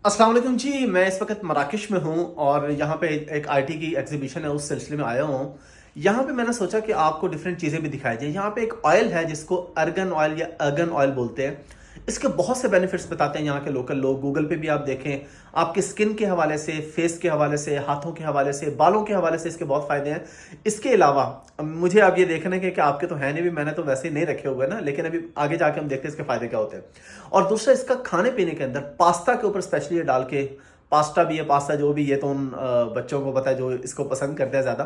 अस्सलाम वालेकुम जी। मैं इस वक्त मराकश में हूँ और यहाँ पे एक आईटी की एग्जीबिशन है, उस सिलसिले में आया हूँ। यहाँ पे मैंने सोचा कि आपको डिफरेंट चीज़ें भी दिखाई जाए। यहाँ पे एक ऑयल है जिसको अर्गन ऑयल या अर्गन ऑयल बोलते हैं। इसके बहुत से बेनिफिट्स बताते हैं यहाँ के लोकल लोग। गूगल पे भी आप देखें, आपकी स्किन के हवाले से, फेस के हवाले से, हाथों के हवाले से, बालों के हवाले से इसके बहुत फ़ायदे हैं। इसके अलावा मुझे अब ये देखने के कि आपके तो है नहीं, भी मैंने तो वैसे ही नहीं रखे हुए ना, लेकिन अभी आगे जाके हम देखते हैं इसके फ़ायदे क्या होते हैं। और दूसरा, इसका खाने पीने के अंदर पास्ता के ऊपर स्पेशली ये डाल के, पास्ता भी है, पास्ता जो भी, ये तो उन बच्चों को पता है जो इसको पसंद करते हैं ज़्यादा।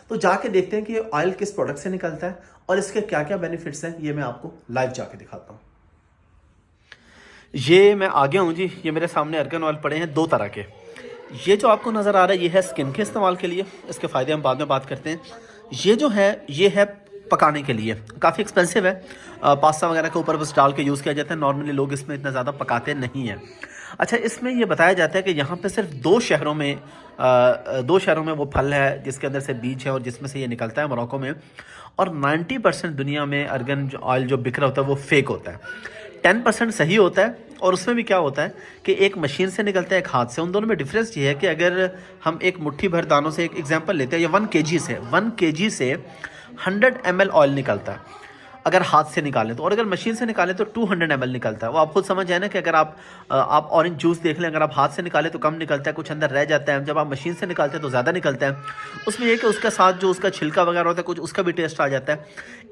तो जाके देखते हैं कि ये ऑयल किस प्रोडक्ट से निकलता है और इसके क्या क्या बेनिफिट्स हैं। ये मैं आपको लाइव जाके दिखाता हूँ। ये मैं आ गया हूँ जी। ये मेरे सामने अर्गन ऑयल पड़े हैं दो तरह के। ये जो आपको नज़र आ रहा है ये है स्किन के इस्तेमाल के लिए, इसके फ़ायदे हम बाद में बात करते हैं। ये जो है ये है पकाने के लिए, काफ़ी एक्सपेंसिव है। पास्ता वगैरह के ऊपर बस डाल के यूज़ किया जाता है। नॉर्मली लोग इसमें इतना ज़्यादा पकाते नहीं हैं। अच्छा, इसमें ये बताया जाता है कि यहाँ पे सिर्फ दो शहरों में वो फल है जिसके अंदर से बीज है और जिसमें से ये निकलता है, मोरक्को में। और 90% दुनिया में अर्गन ऑयल जो बिक रहा होता है वो फेक होता है। 10% सही होता है। और उसमें भी क्या होता है कि एक मशीन से निकलता है, एक हाथ से। उन दोनों में डिफरेंस ये है कि अगर हम एक मुट्ठी भर दानों से एक एग्जांपल लेते हैं, या 1 kg से 100 ml ऑयल निकलता है अगर हाथ से निकालें तो। और अगर मशीन से निकालें तो 200 ml निकलता है। वो आप खुद समझ जाए ना कि अगर आप ऑरेंज जूस देख लें, अगर आप हाथ से निकालें तो कम निकलता है, कुछ अंदर रह जाता है। जब आप मशीन से निकालते हैं तो ज़्यादा निकलता है। उसमें यह कि उसके साथ जो उसका छिलका वगैरह होता है, कुछ उसका भी टेस्ट आ जाता है।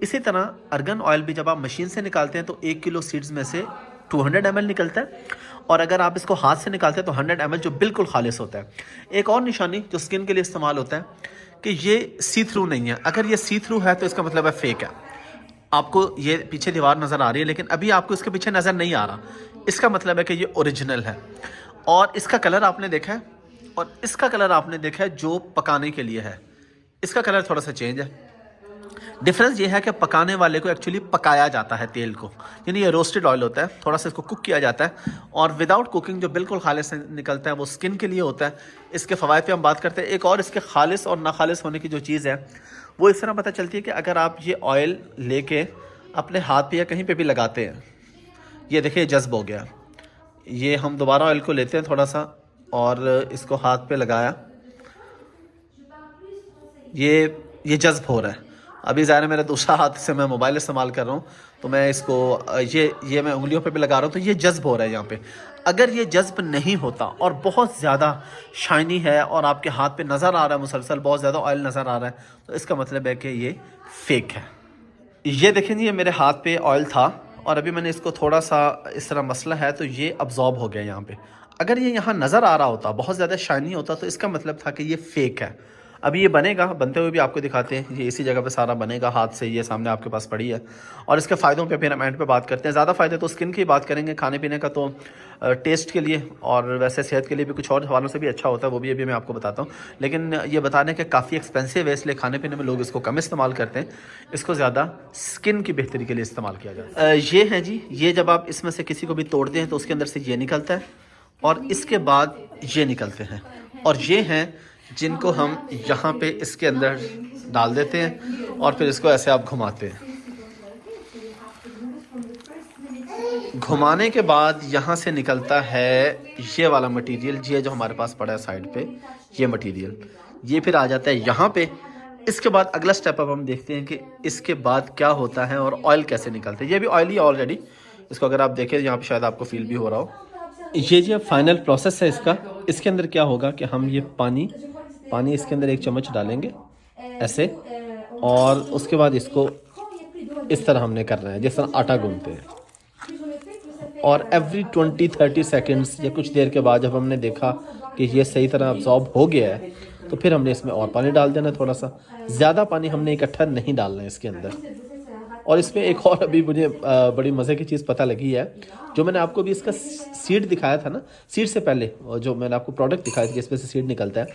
इसी तरह अर्गन ऑयल भी जब आप मशीन से निकालते हैं तो 1 किलो सीड्स में से 200 ml निकलता है। और अगर आप इसको हाथ से निकालते हैं तो 100 ml जो बिल्कुल खालिस होता है। एक और निशानी जो स्किन के लिए इस्तेमाल होता है कि ये सी थ्रू नहीं है। अगर ये सी थ्रू है तो इसका मतलब है फेक है। आपको ये पीछे दीवार नज़र आ रही है लेकिन अभी आपको इसके पीछे नज़र नहीं आ रहा, इसका मतलब है कि ये ओरिजिनल है। और इसका कलर आपने देखा है और इसका कलर आपने देखा है जो पकाने के लिए है। इसका कलर थोड़ा सा चेंज है। डिफरेंस ये है कि पकाने वाले को एक्चुअली पकाया जाता है तेल को, यानी ये रोस्टेड ऑयल होता है, थोड़ा सा इसको कुक किया जाता है। और विदाउट कुकिंग जो बिल्कुल खालिस निकलता है वो स्किन के लिए होता है। इसके फ़वाइद पे हम बात करते हैं। एक और इसके खालिस और ना खालिस होने की जो चीज़ है वो इस तरह पता चलती है कि अगर आप ये ऑयल लेके अपने हाथ पे या कहीं पे भी लगाते हैं, ये देखिए जज्ब हो गया। ये हम दोबारा ऑयल को लेते हैं थोड़ा सा और इसको हाथ पे लगाया, ये जज्ब हो रहा है। अभी ज़ाहिर है मेरा दूसरा हाथ से मैं मोबाइल इस्तेमाल कर रहा हूँ तो मैं इसको ये मैं उंगलियों पे भी लगा रहा हूँ तो ये जज्ब हो रहा है यहाँ पे। अगर ये जज्ब नहीं होता और बहुत ज़्यादा शाइनी है और आपके हाथ पे नज़र आ रहा है, मुसलसल बहुत ज़्यादा ऑयल नज़र आ रहा है, तो इसका मतलब है कि ये फेक है। ये देखें जी, ये मेरे हाथ पे ऑयल था और अभी मैंने इसको थोड़ा सा इस तरह मसला है तो ये अब्जॉर्ब हो गया यहाँ पे। अगर ये यहाँ नज़र आ रहा होता, बहुत ज़्यादा शाइनी होता, तो इसका मतलब था कि ये फ़ेक है। अभी ये बनेगा, बनते हुए भी आपको दिखाते हैं। ये इसी जगह पे सारा बनेगा हाथ से, ये सामने आपके पास पड़ी है। और इसके फ़ायदों पे फिर हम एंड पे बात करते हैं। ज़्यादा फ़ायदे तो स्किन की बात करेंगे, खाने पीने का तो टेस्ट के लिए और वैसे सेहत के लिए भी कुछ और हवालों से भी अच्छा होता है, वो भी अभी मैं आपको बताता हूँ। लेकिन ये बताने के काफ़ी एक्सपेंसिव है, इसलिए खाने पीने में लोग इसको कम इस्तेमाल करते हैं। इसको ज़्यादा स्किन की बेहतरी के लिए इस्तेमाल किया जाता है। ये है जी, ये जब आप इसमें से किसी को भी तोड़ते हैं तो उसके अंदर से ये निकलता है और इसके बाद ये निकलते हैं। और ये हैं जिनको हम यहाँ पे इसके अंदर डाल देते हैं और फिर इसको ऐसे आप घुमाते हैं। घुमाने के बाद यहाँ से निकलता है ये वाला मटेरियल, ये जो हमारे पास पड़ा है साइड पे, ये मटेरियल ये फिर आ जाता है यहाँ पे। इसके बाद अगला स्टेप अब हम देखते हैं कि इसके बाद क्या होता है और ऑयल कैसे निकलता है। ये भी ऑयल ही ऑलरेडी, इसको अगर आप देखें यहाँ पे शायद आपको फील भी हो रहा हो। ये जो फाइनल प्रोसेस है इसका, इसके अंदर क्या होगा कि हम ये पानी इसके अंदर 1 चम्मच डालेंगे ऐसे, और उसके बाद इसको इस तरह हमने करना है जिस तरह आटा गूंथते हैं। और एवरी 20-30 सेकेंड्स या कुछ देर के बाद जब हमने देखा कि ये सही तरह अब्जॉर्ब हो गया है तो फिर हमने इसमें और पानी डाल देना है। थोड़ा सा ज़्यादा पानी हमने इकट्ठा नहीं डालना है इसके अंदर। और इसमें एक और अभी मुझे बड़ी मज़े की चीज़ पता लगी है। जो मैंने आपको भी इसका सीड दिखाया था ना, सीड से पहले जो मैंने आपको प्रोडक्ट दिखाया था जिसमें से सीड निकलता है,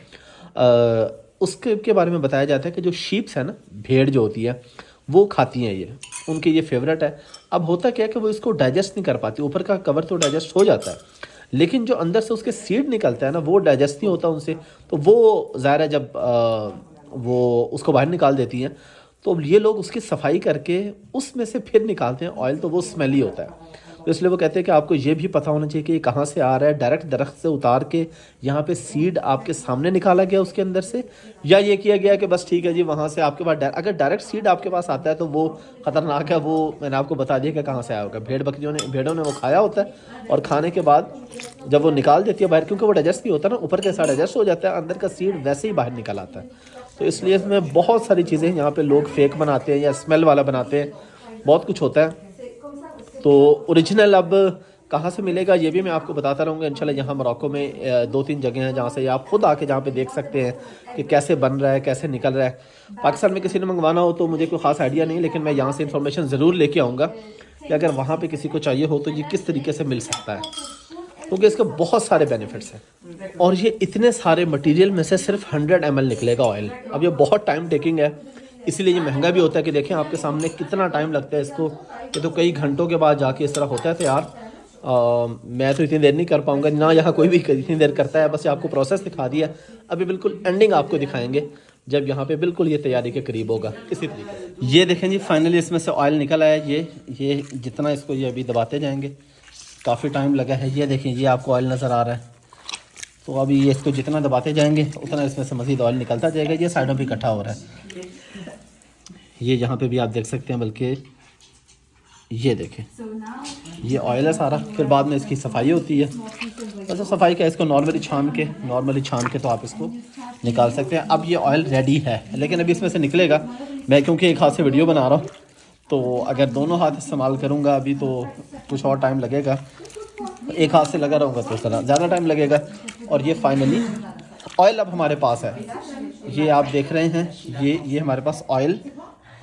उसके के बारे में बताया जाता है कि जो शीप्स है ना, भेड़ जो होती है वो खाती हैं ये, उनके ये फेवरेट है। अब होता क्या है कि वो इसको डाइजेस्ट नहीं कर पाती। ऊपर का कवर तो डाइजेस्ट हो जाता है लेकिन जो अंदर से उसके सीड निकलता है ना वो डाइजेस्ट नहीं होता उनसे। तो वो ज़ाहिर है जब वो उसको बाहर निकाल देती हैं तो ये लोग उसकी सफाई करके उसमें से फिर निकालते हैं ऑयल, तो वो स्मेली होता है। तो इसलिए वो कहते हैं कि आपको ये भी पता होना चाहिए कि ये कहाँ से आ रहा है। डायरेक्ट दरख्त से उतार के यहाँ पे सीड आपके सामने निकाला गया उसके अंदर से, या ये किया गया कि बस ठीक है जी वहाँ से आपके पास अगर डायरेक्ट सीड आपके पास आता है तो वो ख़तरनाक है। वो मैंने आपको बता दिया कि कहाँ से आया होगा। भेड़ों ने वो खाया होता है और खाने के बाद जब वो निकाल देती है बाहर, क्योंकि वो डाइजेस्ट भी होता है ना, ऊपर जैसा डाइजेस्ट हो जाता है, अंदर का सीड वैसे ही बाहर निकल आता है। तो इसलिए इसमें बहुत सारी चीज़ें यहाँ पे लोग फेक बनाते हैं या स्मेल वाला बनाते हैं, बहुत कुछ होता है। तो ओरिजिनल अब कहाँ से मिलेगा ये भी मैं आपको बताता रहूँगा इंशाल्लाह। यहाँ मोरक्को में 2-3 जगह हैं जहाँ से आप खुद आके जहाँ पे देख सकते हैं कि कैसे बन रहा है, कैसे निकल रहा है। पाकिस्तान में किसी ने मंगवाना हो तो मुझे कोई ख़ास आइडिया नहीं, लेकिन मैं यहाँ से इन्फॉर्मेशन ज़रूर लेके आऊँगा कि अगर वहाँ पर किसी को चाहिए हो तो ये किस तरीके से मिल सकता है, क्योंकि इसके बहुत सारे बेनिफिट्स हैं। और ये इतने सारे मटेरियल में से सिर्फ 100 ml निकलेगा ऑयल। अब ये बहुत टाइम टेकिंग है, इसीलिए ये महंगा भी होता है कि देखें आपके सामने कितना टाइम लगता है इसको। ये तो कई घंटों के बाद जाके इस तरह होता है तैयार। मैं तो इतनी देर नहीं कर पाऊँगा ना, यहाँ कोई भी इतनी देर करता है। बस आपको प्रोसेस दिखा दिया, अभी बिल्कुल एंडिंग आपको दिखाएंगे जब यहाँ पे बिल्कुल ये तैयारी के करीब होगा इसी तरीके से। ये देखें जी फाइनली इसमें से ऑयल निकल आया। ये जितना इसको ये अभी दबाते जाएंगे, काफ़ी टाइम लगा है। ये देखें ये आपको ऑयल नज़र आ रहा है। तो अभी ये इसको जितना दबाते जाएंगे उतना इसमें से मज़ीद ऑयल निकलता जाएगा। ये साइडों पे इकट्ठा हो रहा है, ये यहाँ पे भी आप देख सकते हैं। बल्कि ये देखें ये ऑयल है सारा। फिर बाद में इसकी सफाई होती है। वैसे सफाई का इसको नॉर्मली छान के तो आप इसको निकाल सकते हैं। अब ये ऑयल रेडी है, लेकिन अभी इसमें से निकलेगा। मैं क्योंकि एक हाथ से वीडियो बना रहा हूँ तो अगर दोनों हाथ इस्तेमाल करूँगा अभी तो कुछ और टाइम लगेगा। एक हाथ से लगा रहूँगा तो इस तरह ज़्यादा टाइम लगेगा। और ये फाइनली ऑयल अब हमारे पास है। ये आप देख रहे हैं ये हमारे पास ऑयल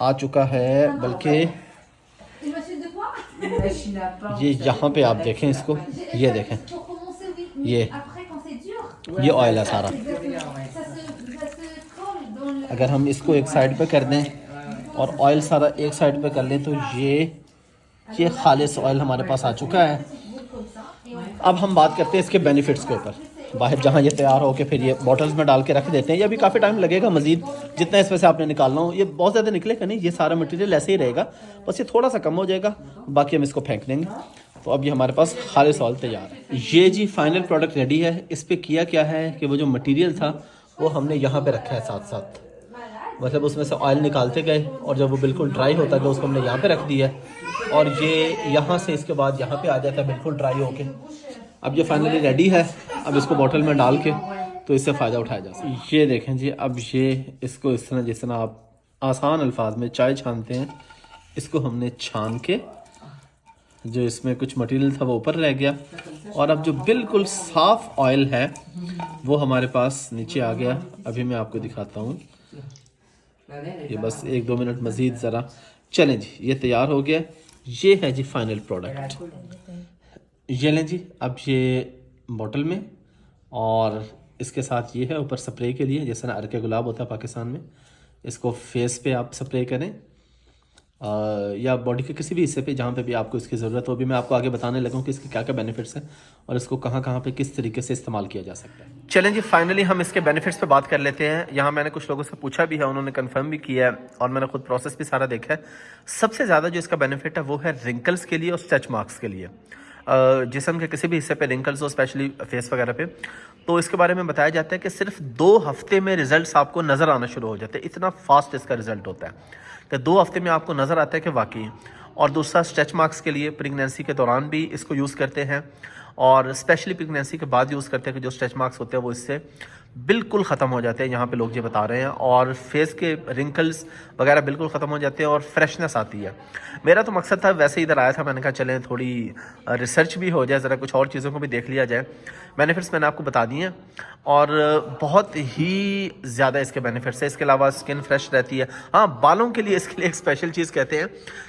आ चुका है। बल्कि ये यहाँ पे आप देखें इसको, ये देखें ये ऑयल है सारा। अगर हम इसको एक साइड पे कर दें और ऑयल सारा एक साइड पे कर लें तो ये खालिस ऑयल हमारे पास आ चुका है। अब हम बात करते हैं इसके बेनिफिट्स के ऊपर। बाहर जहाँ ये तैयार हो के फिर ये बॉटल्स में डाल के रख देते हैं। ये भी काफ़ी टाइम लगेगा मज़ीद, जितना इसमें से आपने निकालना हो। ये बहुत ज़्यादा निकलेगा नहीं, ये सारा मटेरियल ऐसे ही रहेगा, बस ये थोड़ा सा कम हो जाएगा, बाकी हम इसको फेंक देंगे। तो अब ये हमारे पास खालिस ऑयल तैयार है। ये जी फाइनल प्रोडक्ट रेडी है। इस पर किया क्या है कि वो जो मटीरियल था वो हमने यहाँ पर रखा है साथ साथ। मतलब उसमें से ऑयल निकालते गए और जब वो बिल्कुल ड्राई होता है तो उसको हमने यहाँ पे रख दिया है। और ये यहाँ से इसके बाद यहाँ पे आ जाता है बिल्कुल ड्राई होके। अब ये फाइनली रेडी है। अब इसको बोतल में डाल के तो इससे फ़ायदा उठाया जा सकता है। ये देखें जी, अब ये इसको इस तरह जिस तरह आप आसान अल्फाज में चाय छानते हैं, इसको हमने छान के जो इसमें कुछ मटेरियल था वो ऊपर रह गया। और अब जो बिल्कुल साफ़ ऑयल है वो हमारे पास नीचे आ गया। अभी मैं आपको दिखाता हूँ। ये बस 1-2 मिनट मज़ीद ज़रा चलें जी, ये तैयार हो गया। ये है जी फाइनल प्रोडक्ट। ये लें जी, अब ये बोतल में, और इसके साथ ये है ऊपर स्प्रे के लिए, जैसे ना अरके गुलाब होता है पाकिस्तान में। इसको फेस पे आप स्प्रे करें या बॉडी के किसी भी हिस्से पे जहाँ पे भी आपको इसकी ज़रूरत हो। भी मैं आपको आगे बताने लगूँ कि इसके क्या क्या बेनिफिट्स हैं और इसको कहाँ कहाँ पे किस तरीके से इस्तेमाल किया जा सकता है। चलें जी, फाइनली हम इसके बेनिफिट्स पे बात कर लेते हैं। यहाँ मैंने कुछ लोगों से पूछा भी है, उन्होंने कंफर्म भी किया है और मैंने खुद प्रोसेस भी सारा देखा है। सबसे ज़्यादा जो इसका बेनिफिट है वो है रिंकल्स के लिए और स्ट्रेच मार्क्स के लिए। जिस्म के किसी भी हिस्से पे रिंकल्स हो, स्पेशली फेस वगैरह पे, तो इसके बारे में बताया जाता है कि सिर्फ 2 हफ्ते में रिजल्ट्स आपको नज़र आना शुरू हो जाते हैं। इतना फास्ट इसका रिजल्ट होता है कि 2 हफ्ते में आपको नज़र आता है कि वाकई। और दूसरा स्ट्रेच मार्क्स के लिए प्रेगनेंसी के दौरान भी इसको यूज़ करते हैं और स्पेशली प्रेगनेंसी के बाद यूज़ करते हैं कि जो स्ट्रेच मार्क्स होते हैं वो इससे बिल्कुल ख़त्म हो जाते हैं। यहाँ पे लोग ये बता रहे हैं, और फेस के रिंकल्स वगैरह बिल्कुल ख़त्म हो जाते हैं और फ्रेशनेस आती है। मेरा तो मकसद था, वैसे इधर आया था, मैंने कहा चलें थोड़ी रिसर्च भी हो जाए, ज़रा कुछ और चीज़ों को भी देख लिया जाए। बेनिफिट्स मैंने आपको बता दिए हैं और बहुत ही ज़्यादा इसके बेनिफिट्स है। इसके अलावा स्किन फ्रेश रहती है। हाँ, बालों के लिए इसके लिए एक स्पेशल चीज़ कहते हैं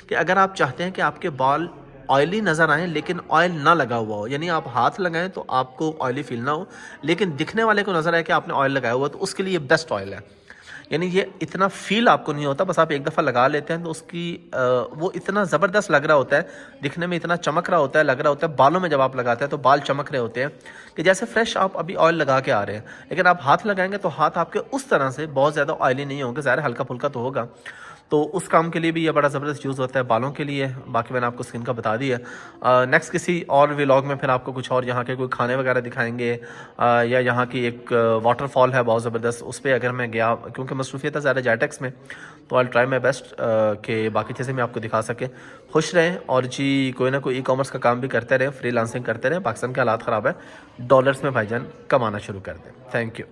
कि अगर आप चाहते हैं कि आपके बाल ऑयली नज़र आए लेकिन ऑयल ना लगा हुआ हो, यानी आप हाथ लगाएं तो आपको ऑयली फील ना हो लेकिन दिखने वाले को नज़र आए कि आपने ऑयल लगाया हुआ, तो उसके लिए बेस्ट ऑयल है। यानी ये इतना फील आपको नहीं होता, बस आप एक दफ़ा लगा लेते हैं तो उसकी वो इतना ज़बरदस्त लग रहा होता है, दिखने में इतना चमक रहा होता है, लग रहा होता है। बालों में जब आप लगाते हैं तो बाल चमक रहे होते हैं कि जैसे फ्रेश आप अभी ऑयल लगा के आ रहे हैं। लेकिन आप हाथ लगाएंगे तो हाथ आपके उस तरह से बहुत ज़्यादा ऑयली नहीं होंगे, ज़्यादा हल्का फुल्का तो होगा। तो उस काम के लिए भी ये बड़ा ज़बरदस्त यूज़ होता है, बालों के लिए। बाकी मैंने आपको स्किन का बता दिया। नेक्स्ट किसी और व्लॉग में फिर आपको कुछ और यहाँ के कोई खाने वगैरह दिखाएंगे, या यहाँ की एक वाटरफॉल है बहुत ज़बरदस्त, उस पर अगर मैं गया, क्योंकि मसरूफियत है ज़्यादा जेटेक्स में, तो आई ट्राई माई बेस्ट कि बाकी चीज़ें मैं आपको दिखा सकें। खुश रहें और जी कोई ना कोई ई-कॉमर्स का काम भी करते रहें, फ्रीलांसिंग करते रहें। पाकिस्तान के हालात ख़राब है, डॉलर्स में भाईजान कमाना शुरू कर दें। Thank you.